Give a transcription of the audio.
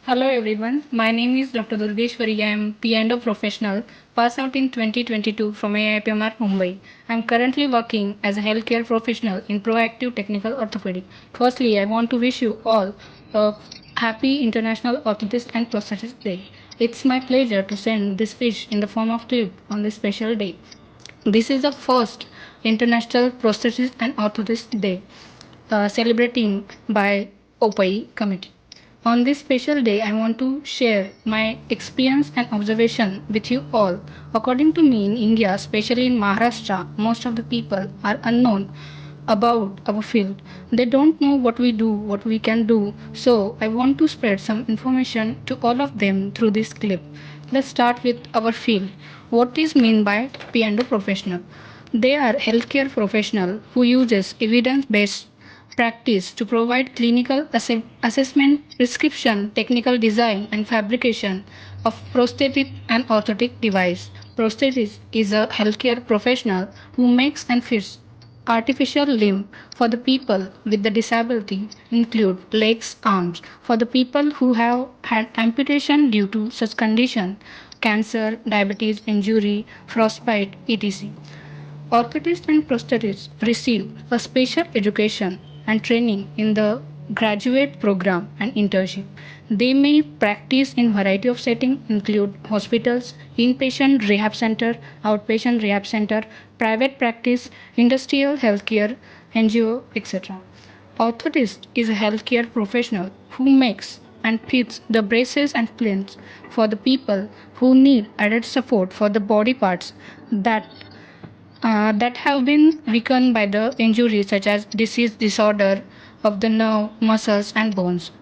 Hello everyone, my name is Dr. Durgeshwari. I am P&O professional, passed out in 2022 from AIPMR Mumbai. I am currently working as a healthcare professional in proactive technical orthopedic. Firstly, I want to wish you all a happy International Orthotist and Prosthetist Day. It's my pleasure to send this wish in the form of tube on this special day. This is the first International Prosthetist and Orthotist Day celebrating by OPI committee. On this special day, I want to share my experience and observation with you all. According to me, in India, especially in Maharashtra, most of the people are unknown about our field. They don't know what we do, what we can do. So, I want to spread some information to all of them through this clip. Let's start with our field. What is meant by P&O professional? They are healthcare professional who uses evidence-based practice to provide clinical assessment, prescription, technical design, and fabrication of prosthetic and orthotic device. Prosthetist is a healthcare professional who makes and fits artificial limb for the people with the disability include legs, arms. For the people who have had amputation due to such condition, cancer, diabetes, injury, frostbite, etc. Orthotists and prosthetists receive a special education and training in the graduate program and internship. They may practice in variety of settings include hospitals, inpatient rehab center, outpatient rehab center, private practice, industrial healthcare, NGO, etc. Orthotist is a healthcare professional who makes and fits the braces and splints for the people who need added support for the body parts that have been weakened by the injuries such as disease disorder of the nerve, muscles and bones.